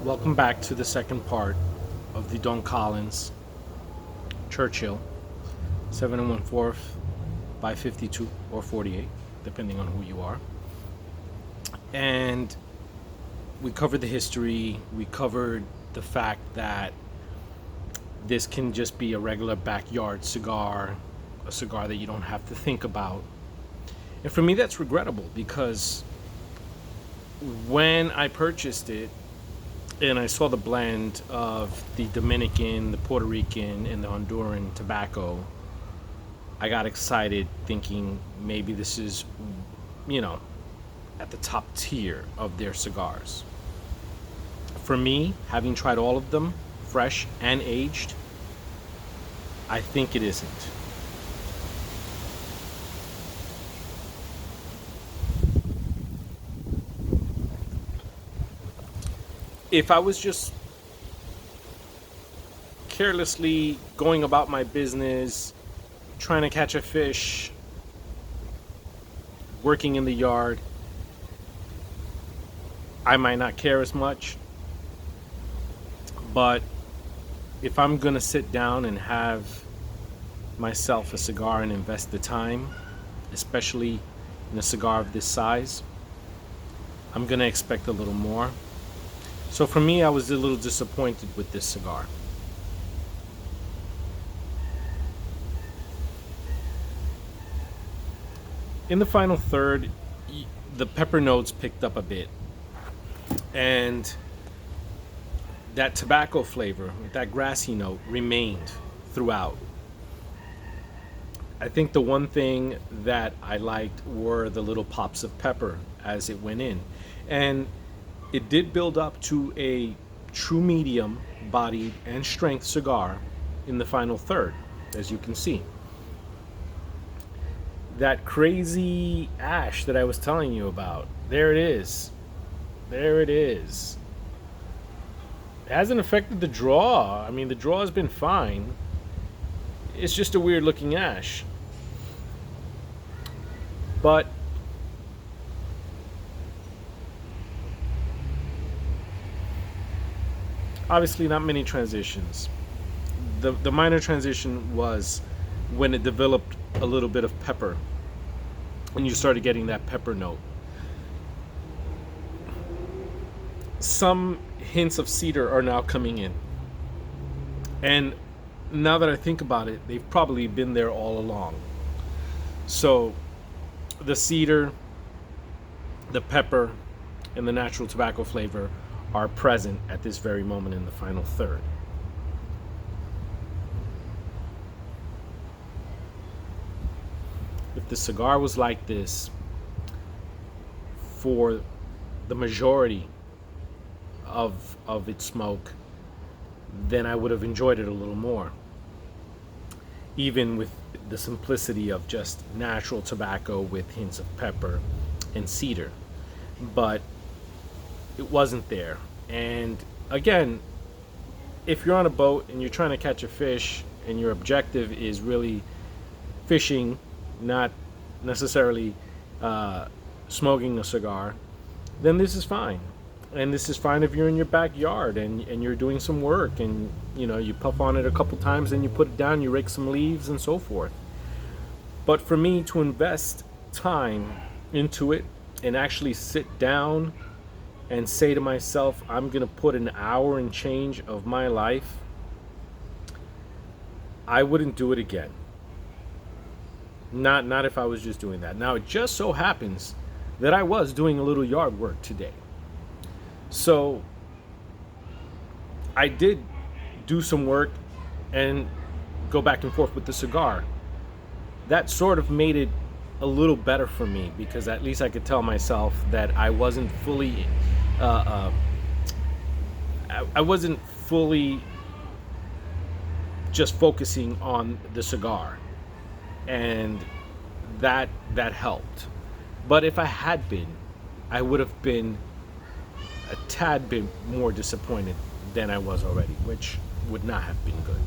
Welcome back to the second part of the Don Collins Churchill 7 and 1/4 by 52 or 48, depending on who you are. And we covered the history, we covered the fact that this can just be a regular backyard cigar, a cigar that you don't have to think about. And for me, that's regrettable because when I purchased it, and I saw the blend of the Dominican, the Puerto Rican, and the Honduran tobacco, I got excited thinking maybe this is, at the top tier of their cigars. For me, having tried all of them, fresh and aged, I think it isn't. If I was just carelessly going about my business, trying to catch a fish, working in the yard, I might not care as much. But if I'm going to sit down and have myself a cigar and invest the time, especially in a cigar of this size, I'm going to expect a little more. So for me, I was a little disappointed with this cigar. In the final third, the pepper notes picked up a bit. And that tobacco flavor, that grassy note, remained throughout. I think the one thing that I liked were the little pops of pepper as it went in. And it did build up to a true medium bodied and strength cigar in the final third, as you can see. That crazy ash that I was telling you about, there it is. There it is. It hasn't affected the draw. I mean, the draw has been fine. It's just a weird looking ash. But obviously not many transitions. The minor transition was when it developed a little bit of pepper and you started getting that pepper note. Some hints of cedar are now coming in. And now that I think about it, they've probably been there all along. So the cedar, the pepper, and the natural tobacco flavor are present at this very moment in the final third. If the cigar was like this for the majority of its smoke, then I would have enjoyed it a little more. Even with the simplicity of just natural tobacco with hints of pepper and cedar. But it wasn't there. And again, if you're on a boat and you're trying to catch a fish and your objective is really fishing, not necessarily smoking a cigar, then this is fine. And this is fine if you're in your backyard and you're doing some work and you puff on it a couple times and you put it down, you rake some leaves and so forth. But for me to invest time into it and actually sit down and say to myself, I'm going to put an hour and change of my life, I wouldn't do it again. Not if I was just doing that. Now, it just so happens that I was doing a little yard work today. So I did do some work and go back and forth with the cigar. That sort of made it a little better for me because at least I could tell myself that I wasn't fully I wasn't fully just focusing on the cigar, and that helped. But if I had been, I would have been a tad bit more disappointed than I was already, which would not have been good.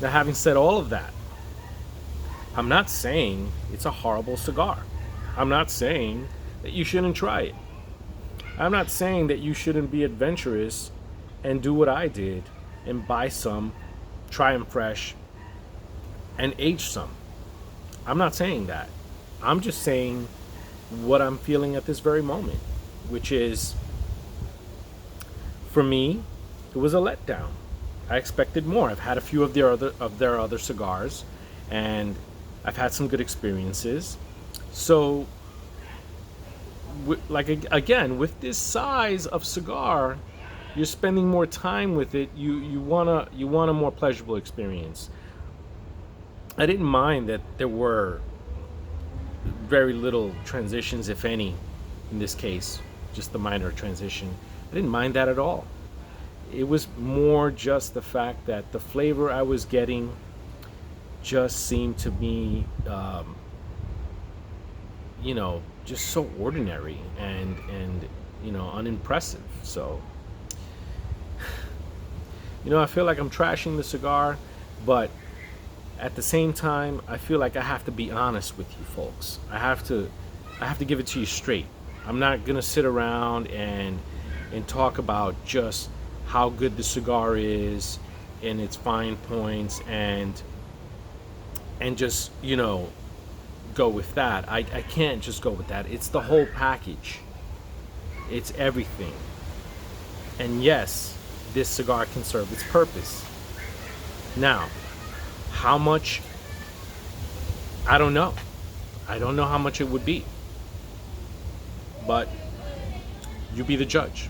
Now, having said all of that, I'm not saying it's a horrible cigar. I'm not saying that you shouldn't try it. I'm not saying that you shouldn't be adventurous and do what I did and buy some, try them fresh, and age some. I'm not saying that. I'm just saying what I'm feeling at this very moment, which is, for me, it was a letdown. I expected more. I've had a few of their other cigars, and I've had some good experiences. So, like again, with this size of cigar, you're spending more time with it. You want a more pleasurable experience. I didn't mind that there were very little transitions, if any, in this case, just the minor transition. I didn't mind that at all. It was more just the fact that the flavor I was getting just seemed to me, just so ordinary and unimpressive. So, I feel like I'm trashing the cigar, but at the same time, I feel like I have to be honest with you folks. I have to give it to you straight. I'm not gonna sit around and talk about just how good the cigar is and its fine points and just go with that. I can't just go with that. It's the whole package. It's everything. And yes, this cigar can serve its purpose. Now, how much? I don't know. I don't know how much it would be. But you be the judge.